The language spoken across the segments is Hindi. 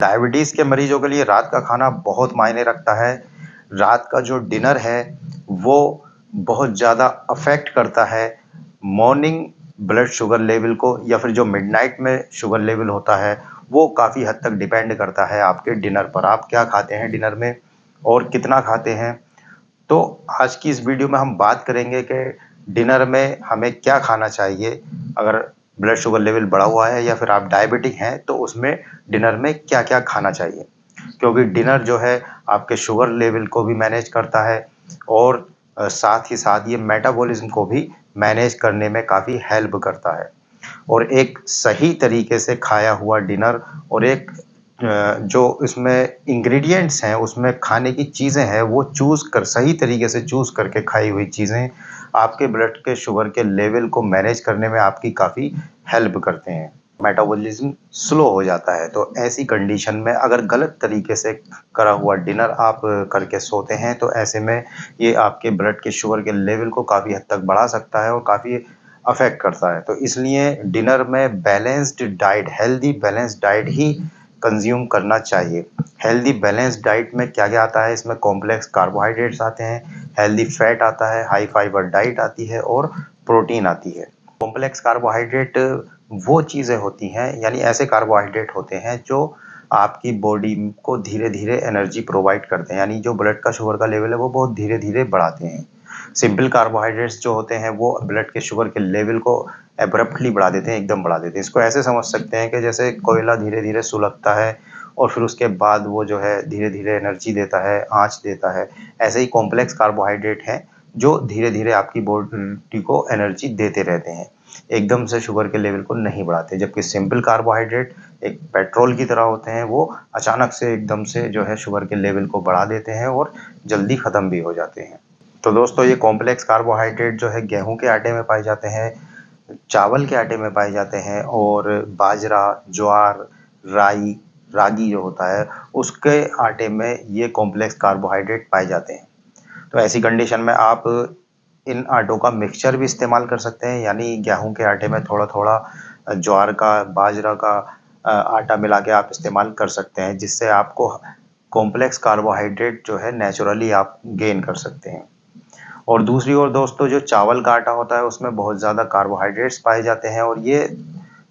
डायबिटीज़ के मरीजों के लिए रात का खाना बहुत मायने रखता है। रात का जो डिनर है, वो बहुत ज़्यादा अफ़ेक्ट करता है मॉर्निंग ब्लड शुगर लेवल को, या फिर जो मिडनाइट में शुगर लेवल होता है, वो काफ़ी हद तक डिपेंड करता है आपके डिनर पर। आप क्या खाते हैं डिनर में और कितना खाते हैं। तो आज की इस वीडियो में हम बात करेंगे कि डिनर में हमें क्या खाना चाहिए। अगर ब्लड शुगर लेवल बढ़ा हुआ है या फिर आप डायबिटिक हैं, तो उसमें डिनर में क्या-क्या खाना चाहिए। क्योंकि डिनर जो है आपके शुगर लेवल को भी मैनेज करता है और साथ ही साथ ये मेटाबॉलिज्म को भी मैनेज करने में काफ़ी हेल्प करता है। और एक सही तरीके से खाया हुआ डिनर और एक जो इसमें इंग्रेडिएंट्स हैं, उसमें खाने की चीज़ें हैं, वो चूज़ कर सही तरीके से चूज़ करके खाई हुई चीज़ें आपके ब्लड के शुगर के लेवल को मैनेज करने में आपकी काफ़ी हेल्प करते हैं। मेटाबॉलिज्म स्लो हो जाता है, तो ऐसी कंडीशन में अगर गलत तरीके से करा हुआ डिनर आप करके सोते हैं, तो ऐसे में ये आपके ब्लड के शुगर के लेवल को काफ़ी हद तक बढ़ा सकता है और काफ़ी अफ़ेक्ट करता है। तो इसलिए डिनर में balanced diet, healthy balanced diet ही कंज़्यूम करना चाहिए। हेल्दी बैलेंस्ड डाइट में क्या-क्या आता है, इसमें कॉम्प्लेक्स कार्बोहाइड्रेट्स आते हैं, हेल्दी फैट आता है, हाई फाइबर डाइट आती है और प्रोटीन आती है। कॉम्प्लेक्स कार्बोहाइड्रेट वो चीज़ें होती हैं, यानी ऐसे कार्बोहाइड्रेट होते हैं जो आपकी बॉडी को धीरे-धीरे एनर्जी प्रोवाइड करते हैं, यानी जो ब्लड का शुगर का लेवल है वो बहुत धीरे-धीरे बढ़ाते हैं। सिंपल कार्बोहाइड्रेट्स जो होते हैं वो ब्लड के शुगर के लेवल को एब्रप्टली बढ़ा देते हैं, एकदम बढ़ा देते हैं। इसको ऐसे समझ सकते हैं कि जैसे कोयला धीरे-धीरे सुलगता है और फिर उसके बाद वो जो है धीरे-धीरे एनर्जी देता है, आँच देता है। ऐसे ही कॉम्प्लेक्स कार्बोहाइड्रेट हैं जो धीरे-धीरे आपकी बॉडी को एनर्जी देते रहते हैं, एकदम से शुगर के लेवल को नहीं बढ़ाते। जबकि सिंपल कार्बोहाइड्रेट एक पेट्रोल की तरह होते हैं, वो अचानक से एकदम से जो है शुगर के लेवल को बढ़ा देते हैं और जल्दी ख़त्म भी हो जाते हैं। तो दोस्तों, ये कॉम्प्लेक्स कार्बोहाइड्रेट जो है गेहूँ के आटे में पाए जाते हैं, चावल के आटे में पाए जाते हैं और बाजरा, ज्वार, राई, रागी जो होता है, उसके आटे में ये कॉम्प्लेक्स कार्बोहाइड्रेट पाए जाते हैं। तो ऐसी कंडीशन में आप इन आटों का मिक्सचर भी इस्तेमाल कर सकते हैं, यानी गेहूँ के आटे में थोड़ा-थोड़ा ज्वार का, बाजरा का आटा मिला के आप इस्तेमाल कर सकते हैं, जिससे आपको कॉम्प्लेक्स कार्बोहाइड्रेट जो है नेचुरली आप गेन कर सकते हैं। और दूसरी ओर दोस्तों, जो चावल का आटा होता है उसमें बहुत ज़्यादा कार्बोहाइड्रेट्स पाए जाते हैं और ये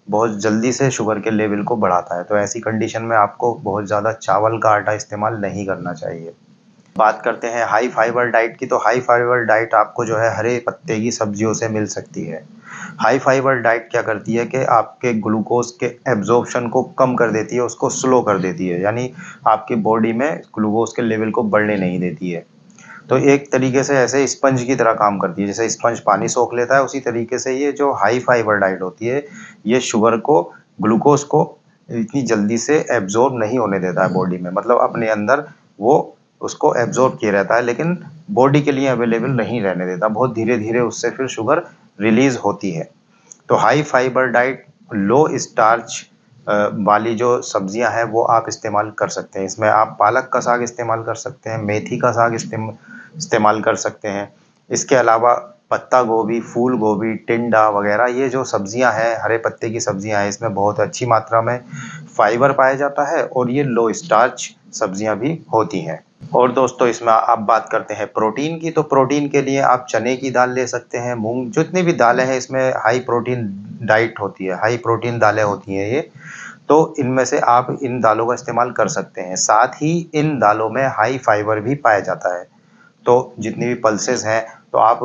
बहुत जल्दी से शुगर के लेवल को बढ़ाता है। तो ऐसी कंडीशन में आपको बहुत ज़्यादा चावल का आटा इस्तेमाल नहीं करना चाहिए। बात करते हैं हाई फाइबर डाइट की, तो हाई फाइबर डाइट आपको जो है हरे पत्ते की सब्जियों से मिल सकती है। हाई फाइबर डाइट क्या करती है कि आपके ग्लूकोज के एब्जॉर्प्शन को कम कर देती है, उसको स्लो कर देती है, यानी आपकी बॉडी में ग्लूकोज के लेवल को बढ़ने नहीं देती है। तो एक तरीके से ऐसे स्पंज की तरह काम करती है, जैसे स्पंज पानी सोख लेता है, उसी तरीके से ये जो हाई फाइबर डाइट होती है, ये शुगर को, ग्लूकोज को इतनी जल्दी से एब्जॉर्ब नहीं होने देता है बॉडी में, मतलब अपने अंदर वो उसको एब्जॉर्ब किए रहता है, लेकिन बॉडी के लिए अवेलेबल नहीं रहने देता। बहुत धीरे-धीरे उससे फिर शुगर रिलीज़ होती है। तो हाई फाइबर डाइट, लो स्टार्च वाली जो सब्जियां हैं वो आप इस्तेमाल कर सकते हैं। इसमें आप पालक का साग इस्तेमाल कर सकते हैं, मेथी का साग इस्तेमाल कर सकते हैं। इसके अलावा पत्ता गोभी, फूल गोभी, टिंडा वगैरह ये जो सब्जियां हैं, हरे पत्ते की सब्जियां हैं, इसमें बहुत अच्छी मात्रा में फाइबर पाया जाता है और ये लो स्टार्च सब्जियां भी होती हैं। और दोस्तों, इसमें आप बात करते हैं प्रोटीन की, तो प्रोटीन के लिए आप चने की दाल ले सकते हैं, मूँग, जितनी भी दालें हैं इसमें हाई प्रोटीन डाइट होती है, हाई प्रोटीन दालें होती हैं ये। तो इनमें से आप इन दालों का इस्तेमाल कर सकते हैं। साथ ही इन दालों में हाई फाइबर भी पाया जाता है। तो जितनी भी पल्सेस हैं, तो आप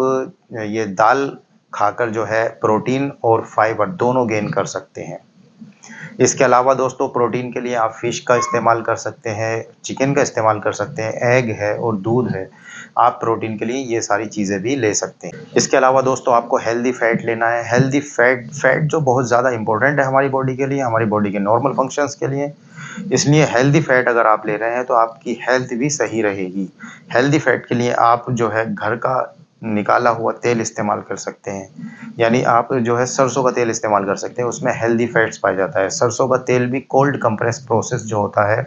ये दाल खाकर जो है प्रोटीन और फाइबर दोनों गेन कर सकते हैं। इसके अलावा दोस्तों, प्रोटीन के लिए आप फ़िश का इस्तेमाल कर सकते हैं, चिकन का इस्तेमाल कर सकते हैं, एग है और दूध है। आप प्रोटीन के लिए ये सारी चीज़ें भी ले सकते हैं। इसके अलावा दोस्तों, आपको हेल्दी फैट लेना है। हेल्दी फैट जो बहुत ज़्यादा इम्पोर्टेंट है हमारी बॉडी के लिए, हमारी बॉडी के नॉर्मल फंक्शंस के लिए। इसलिए हेल्दी फैट अगर आप ले रहे हैं तो आपकी हेल्थ भी सही रहेगी। हेल्दी फैट के लिए आप जो है घर का निकाला हुआ तेल इस्तेमाल कर सकते हैं, यानी आप जो है सरसों का तेल इस्तेमाल कर सकते हैं, उसमें हेल्दी फैट्स पाया जाता है। सरसों का तेल भी कोल्ड कंप्रेस प्रोसेस जो होता है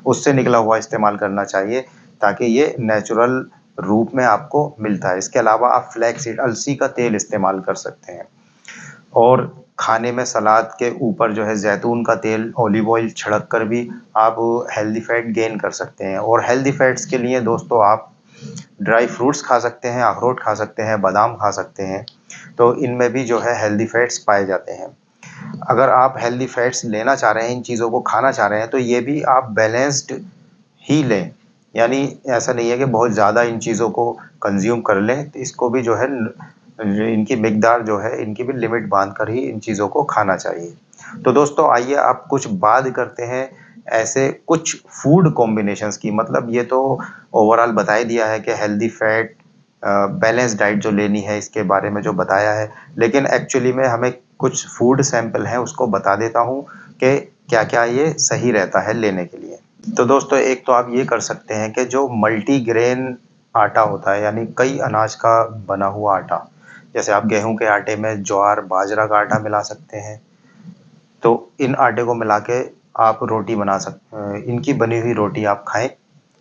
उससे निकला हुआ इस्तेमाल करना चाहिए, ताकि ये नेचुरल रूप में आपको मिलता है। इसके अलावा आप फ्लैक्स सीड, अलसी का तेल इस्तेमाल कर सकते हैं। और खाने में सलाद के ऊपर जो है ज़ैतून का तेल, ऑलिव ऑयल छिड़क कर भी आप हेल्दी फैट गेन कर सकते हैं। और हेल्दी फैट्स के लिए दोस्तों आप ड्राई फ्रूट्स खा सकते हैं, अखरोट खा सकते हैं, बादाम खा सकते हैं। तो इनमें भी जो है हेल्दी फैट्स पाए जाते हैं। अगर आप हेल्दी फैट्स लेना चाह रहे हैं, इन चीज़ों को खाना चाह रहे हैं, तो ये भी आप बैलेंस्ड ही लें। यानी ऐसा नहीं है कि बहुत ज़्यादा इन चीज़ों को कंज़्यूम कर लें, तो इसको भी जो है इनकी मिक़दार जो है, इनकी भी लिमिट बाँध कर ही इन चीज़ों को खाना चाहिए। तो दोस्तों आइए अब कुछ बात करते हैं ऐसे कुछ फूड कॉम्बिनेशंस की। मतलब ये तो ओवरऑल बता ही दिया है कि हेल्दी फैट बैलेंस डाइट जो लेनी है इसके बारे में जो बताया है। लेकिन एक्चुअली में हमें कुछ फूड सैंपल हैं उसको बता देता हूँ कि क्या-क्या ये सही रहता है लेने के लिए। तो दोस्तों एक तो आप ये कर सकते हैं कि जो मल्टीग्रेन आटा होता है, यानी कई अनाज का बना हुआ आटा, जैसे आप गेहूँ के आटे में ज्वार, बाजरा का आटा मिला सकते हैं। तो इन आटे को मिला के आप रोटी बना इनकी बनी हुई रोटी आप खाएँ।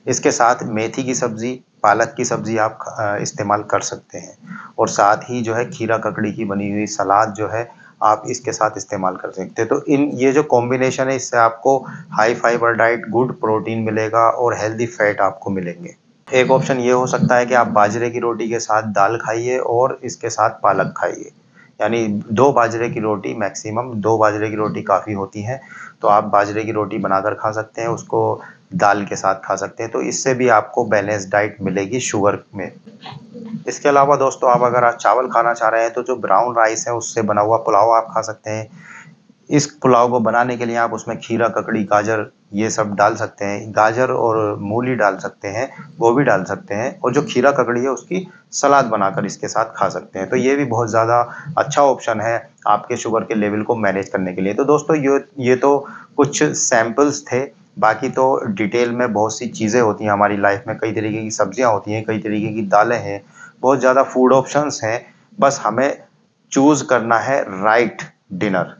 इसके साथ मेथी की सब्ज़ी, पालक की सब्ज़ी आप इस्तेमाल कर सकते हैं। और साथ ही जो है खीरा ककड़ी की बनी हुई सलाद जो है आप इसके साथ इस्तेमाल कर सकते हैं। तो ये जो कॉम्बिनेशन है इससे आपको high fibre diet, good protein मिलेगा और हेल्दी फैट आपको मिलेंगे। एक ऑप्शन ये हो सकता है कि आप बाजरे की रोटी के साथ दाल खाइए और इसके साथ पालक खाइए। यानी 2 बाजरे की रोटी, मैक्सिमम 2 बाजरे की रोटी काफ़ी होती हैं। तो आप बाजरे की रोटी बनाकर खा सकते हैं, उसको दाल के साथ खा सकते हैं। तो इससे भी आपको बैलेंस डाइट मिलेगी शुगर में। इसके अलावा दोस्तों आप अगर आज चावल खाना चाह रहे हैं तो जो ब्राउन राइस है उससे बना हुआ पुलाव आप खा सकते हैं। इस पुलाव को बनाने के लिए आप उसमें खीरा, ककड़ी, गाजर ये सब डाल सकते हैं। गाजर और मूली डाल सकते हैं, गोभी डाल सकते हैं और जो खीरा, ककड़ी है उसकी सलाद बनाकर इसके साथ खा सकते हैं। तो ये भी बहुत ज़्यादा अच्छा ऑप्शन है आपके शुगर के लेवल को मैनेज करने के लिए। तो दोस्तों ये तो कुछ सैंपल्स थे। बाकी तो डिटेल में बहुत सी चीज़ें होती हैं हमारी लाइफ में, कई तरीके की सब्जियाँ होती हैं, कई तरीके की दालें हैं, बहुत ज़्यादा फूड ऑप्शंस हैं। बस हमें चूज़ करना है राइट डिनर,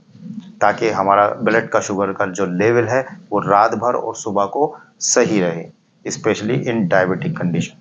ताकि हमारा ब्लड का शुगर का जो लेवल है वो रात भर और सुबह को सही रहे, स्पेशली इन डायबिटिक कंडीशन।